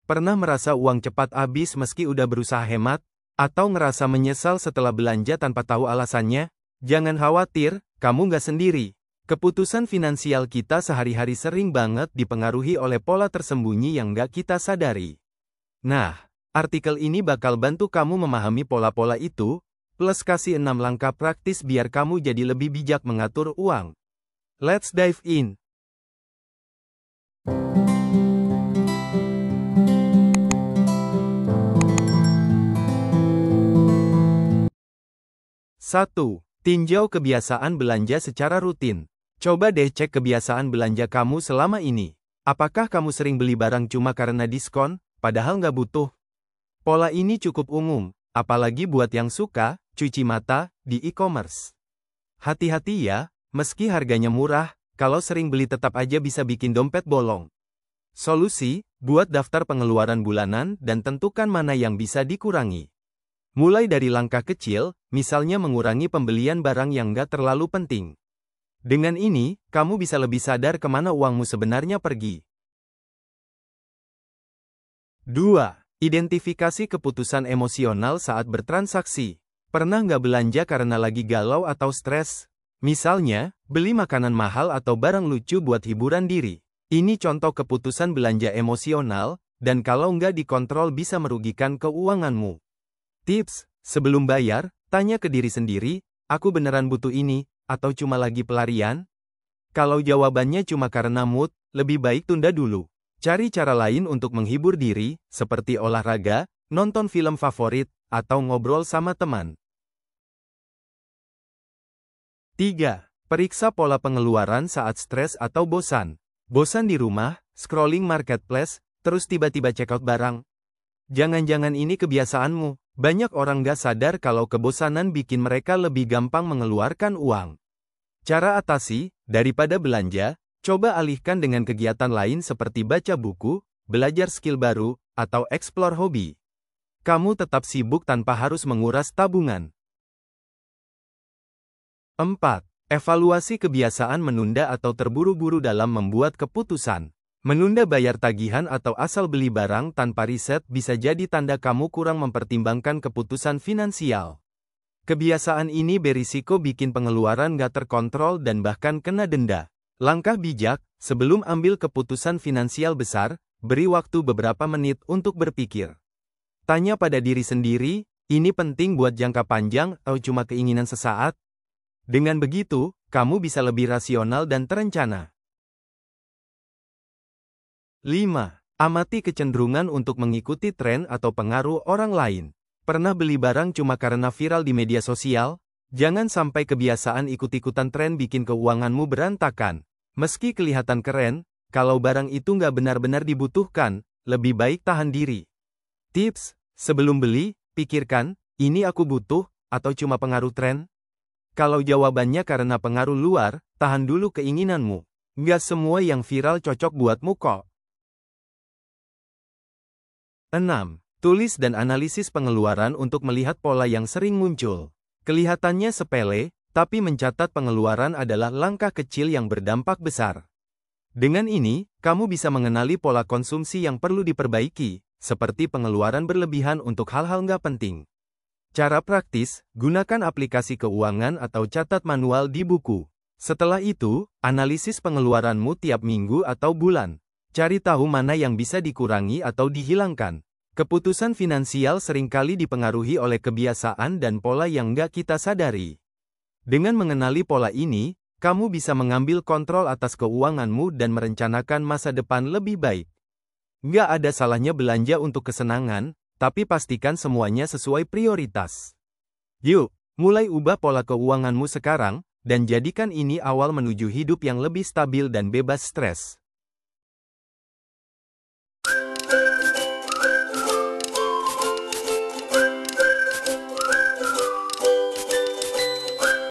Pernah merasa uang cepat habis meski udah berusaha hemat? Atau ngerasa menyesal setelah belanja tanpa tahu alasannya? Jangan khawatir, kamu nggak sendiri. Keputusan finansial kita sehari-hari sering banget dipengaruhi oleh pola tersembunyi yang nggak kita sadari. Nah, artikel ini bakal bantu kamu memahami pola-pola itu, plus kasih 6 langkah praktis biar kamu jadi lebih bijak mengatur uang. Let's dive in. Satu, tinjau kebiasaan belanja secara rutin. Coba deh cek kebiasaan belanja kamu selama ini. Apakah kamu sering beli barang cuma karena diskon, padahal nggak butuh? Pola ini cukup umum, apalagi buat yang suka cuci mata di e-commerce. Hati-hati ya, meski harganya murah, kalau sering beli tetap aja bisa bikin dompet bolong. Solusi, buat daftar pengeluaran bulanan dan tentukan mana yang bisa dikurangi. Mulai dari langkah kecil, misalnya mengurangi pembelian barang yang nggak terlalu penting. Dengan ini, kamu bisa lebih sadar kemana uangmu sebenarnya pergi. 2. Identifikasi keputusan emosional saat bertransaksi. Pernah nggak belanja karena lagi galau atau stres? Misalnya, beli makanan mahal atau barang lucu buat hiburan diri. Ini contoh keputusan belanja emosional, dan kalau nggak dikontrol bisa merugikan keuanganmu. Tips, sebelum bayar, tanya ke diri sendiri, aku beneran butuh ini, atau cuma lagi pelarian? Kalau jawabannya cuma karena mood, lebih baik tunda dulu. Cari cara lain untuk menghibur diri, seperti olahraga, nonton film favorit, atau ngobrol sama teman. 3. Periksa pola pengeluaran saat stres atau bosan. Bosan di rumah, scrolling marketplace, terus tiba-tiba check out barang. Jangan-jangan ini kebiasaanmu. Banyak orang gak sadar kalau kebosanan bikin mereka lebih gampang mengeluarkan uang. Cara atasi, daripada belanja, coba alihkan dengan kegiatan lain seperti baca buku, belajar skill baru, atau explore hobi. Kamu tetap sibuk tanpa harus menguras tabungan. 4. Evaluasi kebiasaan menunda atau terburu-buru dalam membuat keputusan. Menunda bayar tagihan atau asal beli barang tanpa riset bisa jadi tanda kamu kurang mempertimbangkan keputusan finansial. Kebiasaan ini berisiko bikin pengeluaran gak terkontrol dan bahkan kena denda. Langkah bijak, sebelum ambil keputusan finansial besar, beri waktu beberapa menit untuk berpikir. Tanya pada diri sendiri, ini penting buat jangka panjang atau cuma keinginan sesaat? Dengan begitu, kamu bisa lebih rasional dan terencana. 5. Amati kecenderungan untuk mengikuti tren atau pengaruh orang lain. Pernah beli barang cuma karena viral di media sosial? Jangan sampai kebiasaan ikut-ikutan tren bikin keuanganmu berantakan. Meski kelihatan keren, kalau barang itu nggak benar-benar dibutuhkan, lebih baik tahan diri. Tips, sebelum beli, pikirkan, ini aku butuh, atau cuma pengaruh tren? Kalau jawabannya karena pengaruh luar, tahan dulu keinginanmu. Nggak semua yang viral cocok buatmu kok. 6. Tulis dan analisis pengeluaran untuk melihat pola yang sering muncul. Kelihatannya sepele, tapi mencatat pengeluaran adalah langkah kecil yang berdampak besar. Dengan ini, kamu bisa mengenali pola konsumsi yang perlu diperbaiki, seperti pengeluaran berlebihan untuk hal-hal nggak penting. Cara praktis, gunakan aplikasi keuangan atau catat manual di buku. Setelah itu, analisis pengeluaranmu tiap minggu atau bulan. Cari tahu mana yang bisa dikurangi atau dihilangkan. Keputusan finansial seringkali dipengaruhi oleh kebiasaan dan pola yang nggak kita sadari. Dengan mengenali pola ini, kamu bisa mengambil kontrol atas keuanganmu dan merencanakan masa depan lebih baik. Nggak ada salahnya belanja untuk kesenangan, tapi pastikan semuanya sesuai prioritas. Yuk, mulai ubah pola keuanganmu sekarang, dan jadikan ini awal menuju hidup yang lebih stabil dan bebas stres.